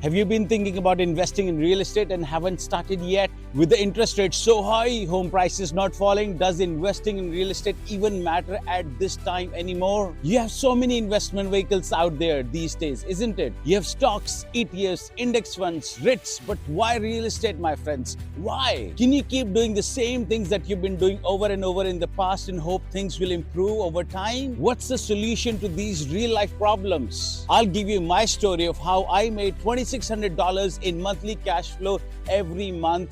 Have you been thinking about investing in real estate and haven't started yet? With the interest rates so high, home prices not falling, does investing in real estate even matter at this time anymore? You have so many investment vehicles out there these days, isn't it? You have stocks, ETFs, index funds, REITs, but why real estate, my friends? Why? Can you keep doing the same things that you've been doing over and over in the past and hope things will improve over time? What's the solution to these real life problems? I'll give you my story of how I made $2,600 in monthly cash flow every month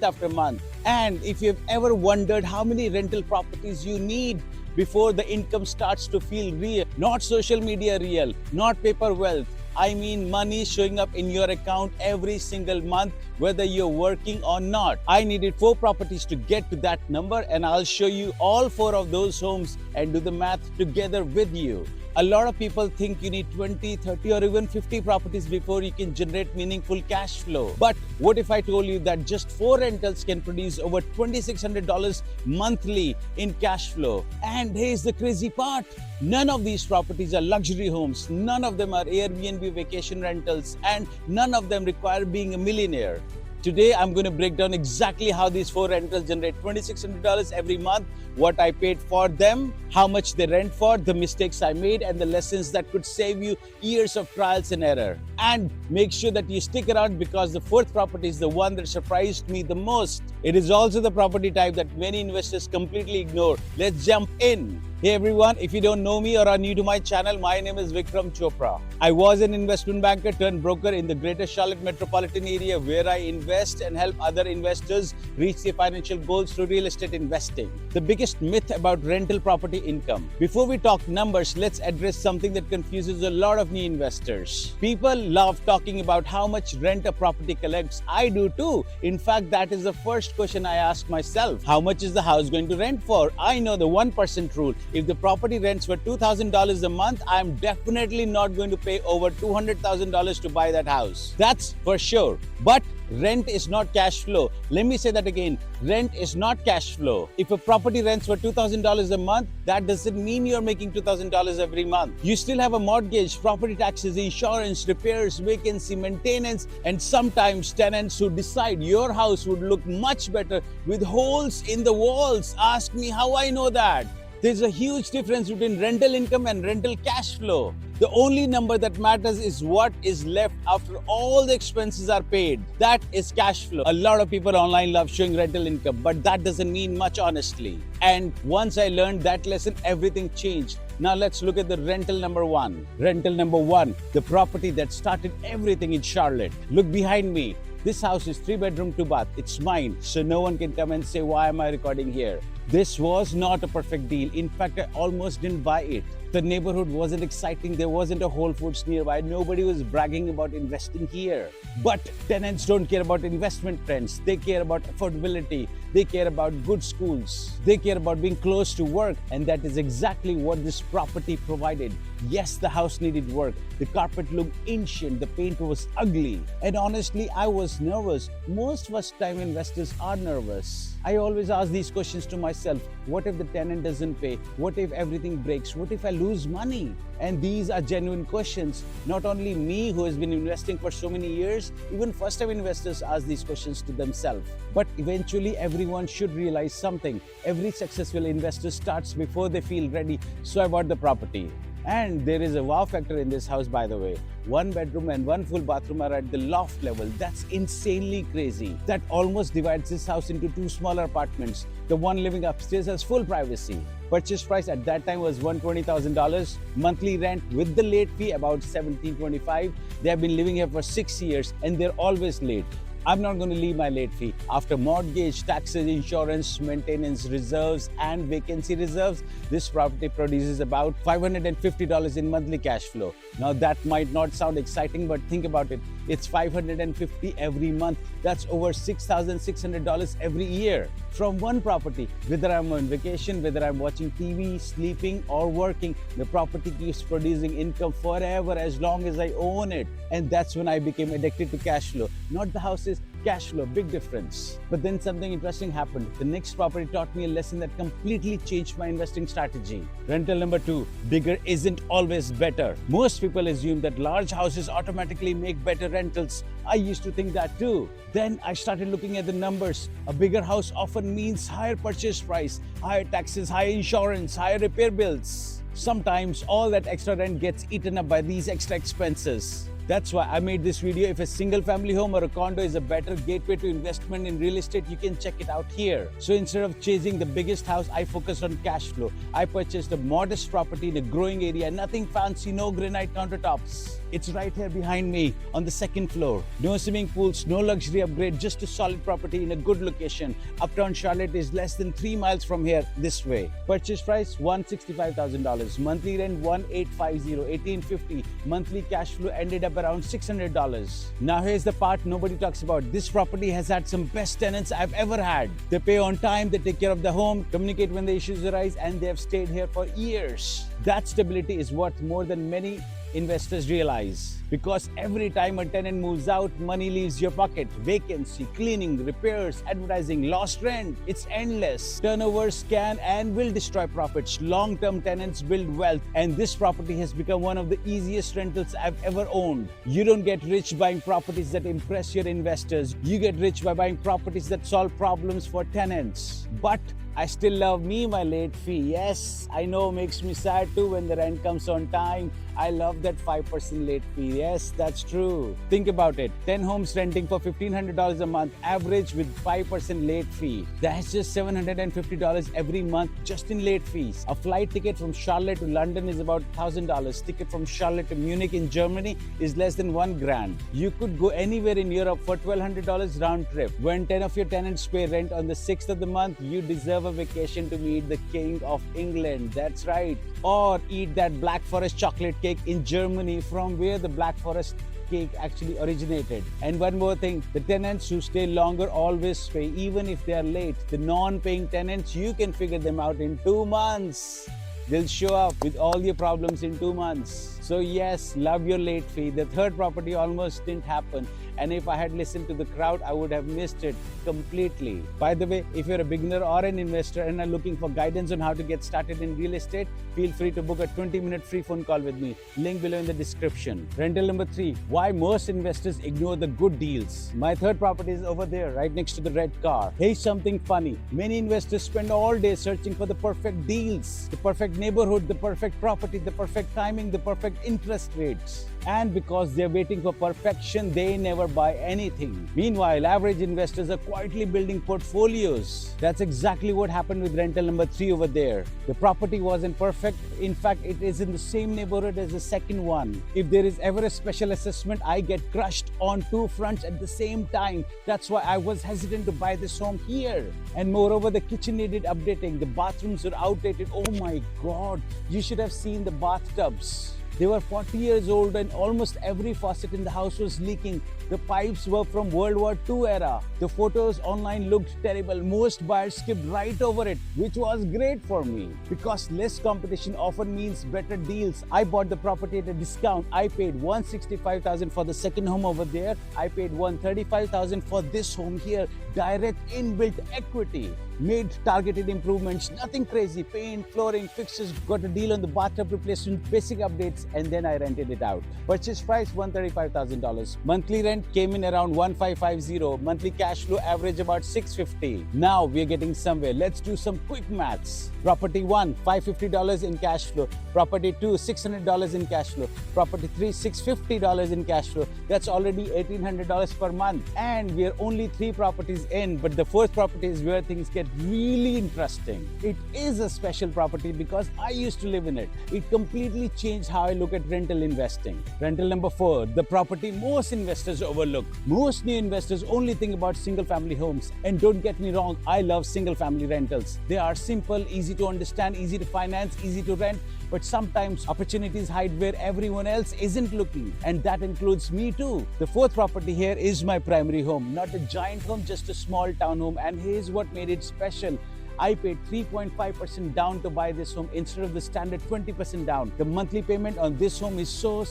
after month. And if you've ever wondered how many rental properties you need before the income starts to feel real, not social media real, not paper wealth, I mean money showing up in your account every single month, whether you're working or not. I needed 4 properties to get to that number, and I'll show you all 4 of those homes and do the math together with you. A lot of people think you need 20, 30 or even 50 properties before you can generate meaningful cash flow. But what if I told you that just 4 rentals can produce over $2,600 monthly in cash flow? And here's the crazy part. None of these properties are luxury homes. None of them are Airbnb vacation rentals, and none of them require being a millionaire. Today, I'm going to break down exactly how these 4 rentals generate $2,600 every month, what I paid for them, how much they rent for, the mistakes I made, and the lessons that could save you years of trials and error. And make sure that you stick around because the 4th property is the one that surprised me the most. It is also the property type that many investors completely ignore. Let's jump in. Hey everyone, if you don't know me or are new to my channel, my name is Vikram Chopra. I was an investment banker turned broker in the Greater Charlotte metropolitan area where I invest and help other investors reach their financial goals through real estate investing. The biggest myth about rental property income. Before we talk numbers, let's address something that confuses a lot of new investors. People love talking about how much rent a property collects. I do too. In fact, that is the first question I ask myself. How much is the house going to rent for? I know the 1% rule. If the property rents for $2,000 a month, I'm definitely not going to pay over $200,000 to buy that house. That's for sure. But rent is not cash flow. Let me say that again. Rent is not cash flow. If a property rents for $2,000 a month, that doesn't mean you're making $2,000 every month. You still have a mortgage, property taxes, insurance, repairs, vacancy, maintenance, and sometimes tenants who decide your house would look much better with holes in the walls. Ask me how I know that. There's a huge difference between rental income and rental cash flow. The only number that matters is what is left after all the expenses are paid. That is cash flow. A lot of people online love showing rental income, but that doesn't mean much honestly. And once I learned that lesson, everything changed. Now let's look at the rental number 1. Rental number 1, the property that started everything in Charlotte. Look behind me. This house is 3 bedroom, 2 bath. It's mine, so no one can come and say, why am I recording here? This was not a perfect deal. In fact, I almost didn't buy it. The neighborhood wasn't exciting. There wasn't a Whole Foods nearby. Nobody was bragging about investing here. But tenants don't care about investment trends. They care about affordability. They care about good schools. They care about being close to work. And that is exactly what this property provided. Yes, the house needed work. The carpet looked ancient. The paint was ugly. And honestly, I was nervous. Most first-time investors are nervous. I always ask these questions to myself. What if the tenant doesn't pay? What if everything breaks? What if I lose money? And these are genuine questions. Not only me, who has been investing for so many years, even first-time investors ask these questions to themselves. But eventually, everyone should realize something. Every successful investor starts before they feel ready. So I bought the property. And there is a wow factor in this house, by the way. 1 bedroom and 1 full bathroom are at the loft level. That's insanely crazy. That almost divides this house into 2 smaller apartments. The one living upstairs has full privacy. Purchase price at that time was $120,000. Monthly rent with the late fee about $1,725. They have been living here for 6 years and they're always late. I'm not going to leave my late fee. After mortgage, taxes, insurance, maintenance reserves, and vacancy reserves, this property produces about $550 in monthly cash flow. Now that might not sound exciting, but think about it. It's $550 every month. That's over $6,600 every year from one property. Whether I'm on vacation, whether I'm watching TV, sleeping, or working, the property keeps producing income forever as long as I own it. And that's when I became addicted to cash flow. Not the houses, cash flow, big difference. But then something interesting happened. The next property taught me a lesson that completely changed my investing strategy. Rental number 2, bigger isn't always better. Most people assume that large houses automatically make better rentals. I used to think that too. Then I started looking at the numbers. A bigger house often means higher purchase price, higher taxes, higher insurance, higher repair bills. Sometimes all that extra rent gets eaten up by these extra expenses. That's why I made this video. If a single family home or a condo is a better gateway to investment in real estate, you can check it out here. So instead of chasing the biggest house, I focused on cash flow. I purchased a modest property in a growing area, nothing fancy, no granite countertops. It's right here behind me on the second floor. No swimming pools, no luxury upgrade, just a solid property in a good location. Uptown Charlotte is less than 3 miles from here this way. Purchase price $165,000. Monthly rent $1,850, $1,850. Monthly cash flow ended up around $600. Now here's the part nobody talks about. This property has had some best tenants I've ever had. They pay on time, they take care of the home, communicate when the issues arise, and they have stayed here for years. That stability is worth more than many investors realize, because every time a tenant moves out, money leaves your pocket. Vacancy, cleaning, repairs, advertising, lost rent, it's endless. Turnovers can and will destroy profits. Long-term tenants build wealth, and this property has become one of the easiest rentals I've ever owned. You don't get rich buying properties that impress your investors. You get rich by buying properties that solve problems for tenants. But I still love me my late fee. Yes, I know, makes me sad too when the rent comes on time. I love that 5% late fee. Yes, that's true. Think about it. 10 homes renting for $1,500 a month, average with 5% late fee. That's just $750 every month just in late fees. A flight ticket from Charlotte to London is about $1,000. Ticket from Charlotte to Munich in Germany is less than $1,000. You could go anywhere in Europe for $1,200 round trip. When 10 of your tenants pay rent on the 6th of the month, you deserve a vacation to meet the King of England. That's right. Or eat that Black Forest chocolate cake in Germany, from where the Black Forest cake actually originated. And one more thing, the tenants who stay longer always pay, even if they are late. The non-paying tenants, you can figure them out in 2 months. They'll show up with all your problems in 2 months. So yes, love your late fee. The third property almost didn't happen, and if I had listened to the crowd, I would have missed it completely. By the way, if you're a beginner or an investor and are looking for guidance on how to get started in real estate, feel free to book a 20-minute free phone call with me. Link below in the description. Rental number 3, why most investors ignore the good deals. My third property is over there, right next to the red car. Here's something funny. Many investors spend all day searching for the perfect deals, the perfect neighborhood, the perfect property, the perfect timing, the perfect interest rates. And because they're waiting for perfection, they never buy anything. Meanwhile, average investors are quietly building portfolios. That's exactly what happened with rental number 3 over there. The property wasn't perfect. In fact, it is in the same neighborhood as the second one. If there is ever a special assessment, I get crushed on 2 fronts at the same time. That's why I was hesitant to buy this home here. And moreover, the kitchen needed updating. The bathrooms are outdated. Oh my God, you should have seen the bathtubs. They were 40 years old and almost every faucet in the house was leaking. The pipes were from World War II era. The photos online looked terrible. Most buyers skipped right over it, which was great for me because less competition often means better deals. I bought the property at a discount. I paid $165,000 for the second home over there. I paid $135,000 for this home here. Direct inbuilt equity. Made targeted improvements, nothing crazy. Paint, flooring, fixtures, got a deal on the bathtub replacement, basic updates, and then I rented it out. Purchase price $135,000. Monthly rent came in around $1,550. Monthly cash flow average about $650. Now we're getting somewhere. Let's do some quick maths. Property 1, $550 in cash flow. Property 2, $600 in cash flow. Property 3, $650 in cash flow. That's already $1,800 per month. And we're only 3 properties in, but the 4th property is where things get really interesting. It is a special property because I used to live in it. It completely changed how I look at rental investing. Rental number 4, the property most investors overlook. Most new investors only think about single-family homes. And don't get me wrong, I love single-family rentals. They are simple, easy to understand, easy to finance, easy to rent. But sometimes opportunities hide where everyone else isn't looking, and that includes me too. The 4th property here is my primary home, not a giant home, just a small townhome, and here's what made it special. I paid 3.5% down to buy this home instead of the standard 20% down. The monthly payment on this home is so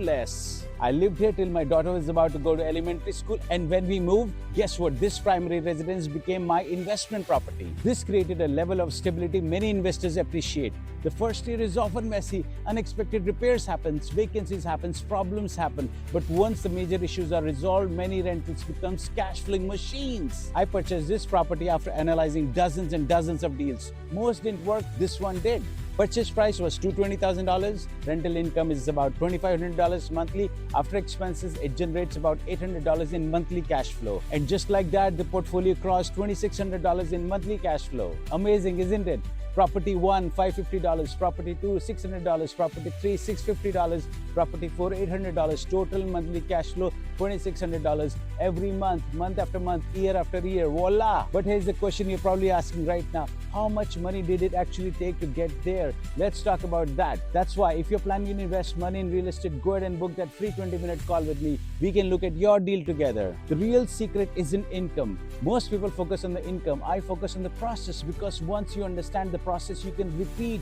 less. I lived here till my daughter was about to go to elementary school, and when we moved, guess what? This primary residence became my investment property. This created a level of stability many investors appreciate. The first year is often messy, unexpected repairs happen, vacancies happen, problems happen. But once the major issues are resolved, many rentals become cash flowing machines. I purchased this property after analyzing dozens and dozens of deals. Most didn't work, this one did. Purchase price was $220,000. Rental income is about $2,500 monthly. After expenses, it generates about $800 in monthly cash flow. And just like that, the portfolio crossed $2,600 in monthly cash flow. Amazing, isn't it? Property 1, $550. Property 2, $600. Property 3, $650. Property 4, $800. Total monthly cash flow, $2,600 every month, month after month, year after year. Voila! But here's the question you're probably asking right now. How much money did it actually take to get there? Let's talk about that. That's why if you're planning to invest money in real estate, go ahead and book that free 20-minute call with me. We can look at your deal together. The real secret isn't income. Most people focus on the income. I focus on the process, because once you understand the process, you can repeat.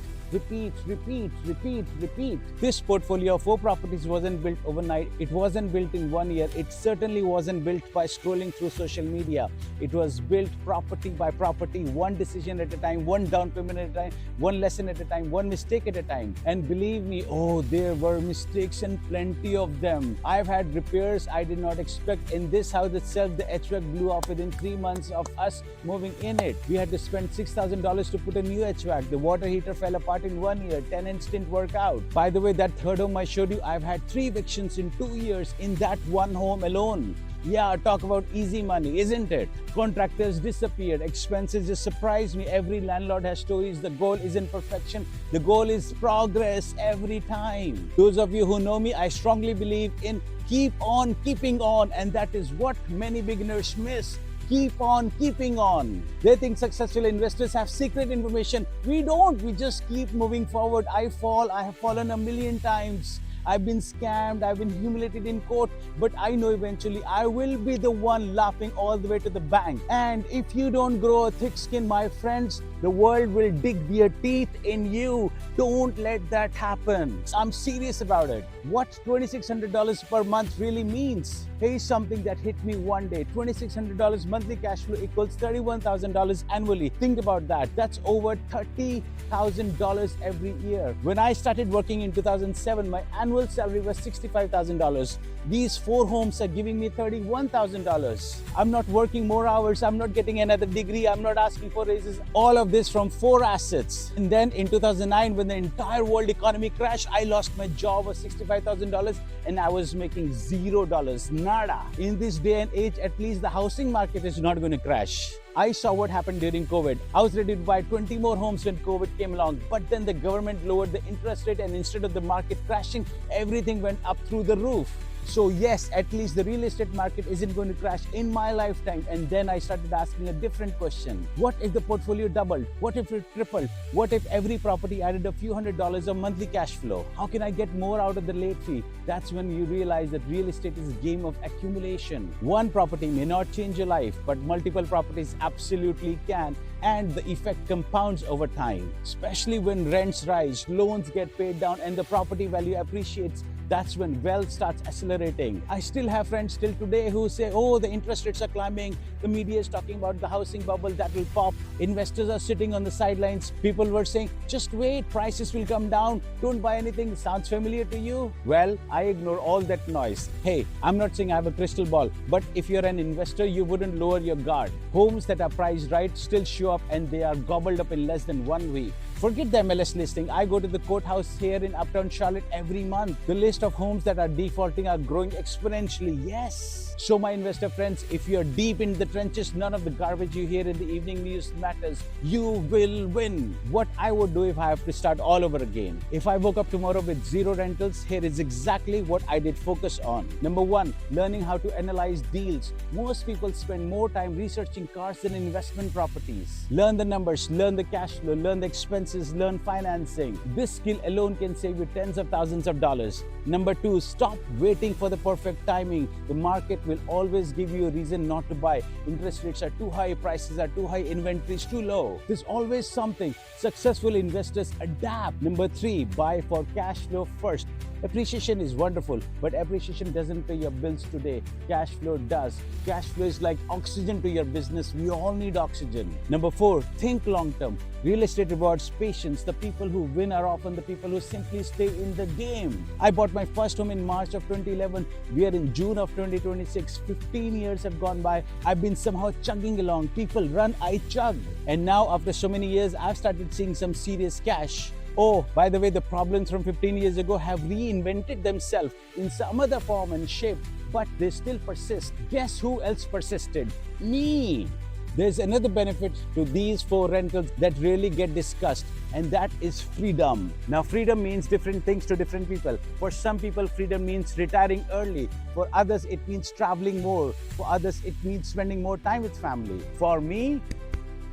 This portfolio of 4 properties wasn't built overnight. It wasn't built in 1 year. It certainly wasn't built by scrolling through social media. It was built property by property, one decision at a time, one down payment at a time, one lesson at a time, one mistake at a time. And believe me, there were mistakes and plenty of them. I've had repairs I did not expect. In this house itself, the HVAC blew off within 3 months of us moving in it. We had to spend $6,000 to put a new HVAC. The water heater fell apart in 1 year. Tenants didn't work out. By the way, that third home I showed you, I've had 3 evictions in 2 years in that one home alone. Yeah, talk about easy money, isn't it? Contractors disappeared. Expenses just surprised me. Every landlord has stories. The goal isn't perfection. The goal is progress every time. Those of you who know me, I strongly believe in keep on keeping on. And that is what many beginners miss. Keep on keeping on. They think successful investors have secret information. We don't. We just keep moving forward. I have fallen a million times. I've been scammed, I've been humiliated in court, but I know eventually I will be the one laughing all the way to the bank. And if you don't grow a thick skin, my friends, the world will dig their teeth in you. Don't let that happen. I'm serious about it. What $2,600 per month really means. Here's something that hit me one day. $2,600 monthly cash flow equals $31,000 annually. Think about that. That's over $30,000 every year. When I started working in 2007, my annual salary was $65,000. These 4 homes are giving me $31,000. I'm not working more hours. I'm not getting another degree. I'm not asking for raises. All of this from 4 assets. And then in 2009, when the entire world economy crashed, I lost my job of $65,000 and I was making $0. Nada. In this day and age, at least the housing market is not going to crash. I saw what happened during COVID. I was ready to buy 20 more homes when COVID came along, but then the government lowered the interest rate, and instead of the market crashing, everything went up through the roof. So yes, at least the real estate market isn't going to crash in my lifetime. And then I started asking a different question. What if the portfolio doubled? What if it tripled? What if every property added a few $100s of monthly cash flow? How can I get more out of the late fee? That's when you realize that real estate is a game of accumulation. One property may not change your life, but multiple properties absolutely can. And the effect compounds over time, especially when rents rise, loans get paid down, and the property value appreciates. That's when wealth starts accelerating. I still have friends till today who say, the interest rates are climbing. The media is talking about the housing bubble that will pop. Investors are sitting on the sidelines. People were saying, just wait, prices will come down. Don't buy anything. Sounds familiar to you? Well, I ignore all that noise. Hey, I'm not saying I have a crystal ball, but if you're an investor, you wouldn't lower your guard. Homes that are priced right still show up, and they are gobbled up in less than 1 week. Forget the MLS listing. I go to the courthouse here in Uptown Charlotte every month. The list of homes that are defaulting are growing exponentially. Yes. So my investor friends, if you're deep in the trenches, none of the garbage you hear in the evening news matters. You will win. What I would do if I have to start all over again. If I woke up tomorrow with 0 rentals, here is exactly what I did focus on. Number 1, learning how to analyze deals. Most people spend more time researching cars than investment properties. Learn the numbers, learn the cash flow, learn the expenses, learn financing. This skill alone can save you tens of thousands of dollars. Number 2, stop waiting for the perfect timing. The market will always give you a reason not to buy. Interest rates are too high, prices are too high, inventory is too low. There's always something. Successful investors adapt. Number 3, buy for cash flow first. Appreciation is wonderful, but appreciation doesn't pay your bills today. Cash flow does. Cash flow is like oxygen to your business. We all need oxygen. Number 4, think long term. Real estate rewards patience. The people who win are often the people who simply stay in the game. I bought my first home in March of 2011. We are in June of 2026. 15 years have gone by. I've been somehow chugging along. People run, I chug. And now after so many years, I've started seeing some serious cash. Oh, by the way, the problems from 15 years ago have reinvented themselves in some other form and shape, but they still persist. Guess who else persisted? Me! There's another benefit to these 4 rentals that really get discussed, and that is freedom. Now, freedom means different things to different people. For some people, freedom means retiring early. For others, it means traveling more. For others, it means spending more time with family. For me,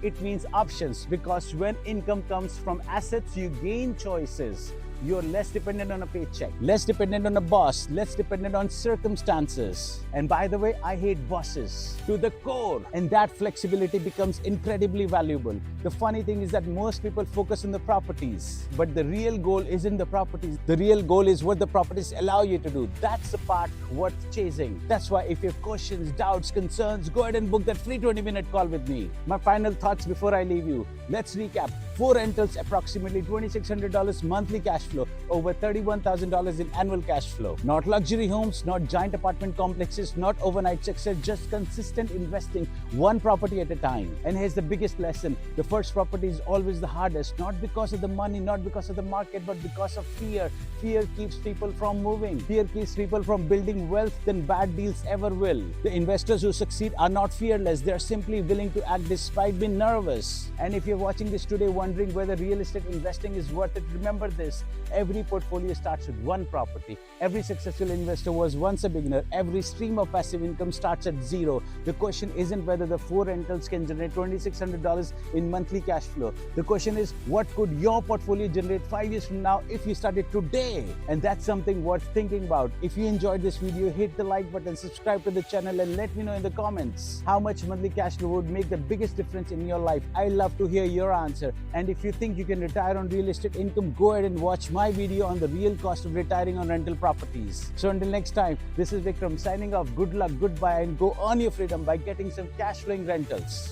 it means options, because when income comes from assets, you gain choices. You're less dependent on a paycheck, less dependent on a boss, less dependent on circumstances. And by the way, I hate bosses to the core. And that flexibility becomes incredibly valuable. The funny thing is that most people focus on the properties, but the real goal isn't the properties. The real goal is what the properties allow you to do. That's the part worth chasing. That's why if you have questions, doubts, concerns, go ahead and book that free 20-minute call with me. My final thoughts before I leave you. Let's recap. 4 rentals, approximately $2,600 monthly cash flow, over $31,000 in annual cash flow. Not luxury homes, not giant apartment complexes, not overnight success, just consistent investing, one property at a time. And here's the biggest lesson. The first property is always the hardest, not because of the money, not because of the market, but because of fear. Fear keeps people from moving. Fear keeps people from building wealth than bad deals ever will. The investors who succeed are not fearless. They're simply willing to act despite being nervous. And if you're watching this today wondering whether real estate investing is worth it, remember this. Every portfolio starts with one property. Every successful investor was once a beginner. Every stream of passive income starts at zero. The question isn't whether the 4 rentals can generate $2,600 in monthly cash flow. The question is, what could your portfolio generate 5 years from now if you started today? And that's something worth thinking about. If you enjoyed this video, hit the like button, subscribe to the channel, and let me know in the comments how much monthly cash flow would make the biggest difference in your life. I love to hear your answer. And if you think you can retire on real estate income, go ahead and watch my video on the real cost of retiring on rental properties. So until next time, this is Vikram signing off. Good luck, goodbye, and go earn your freedom by getting some cash flowing rentals.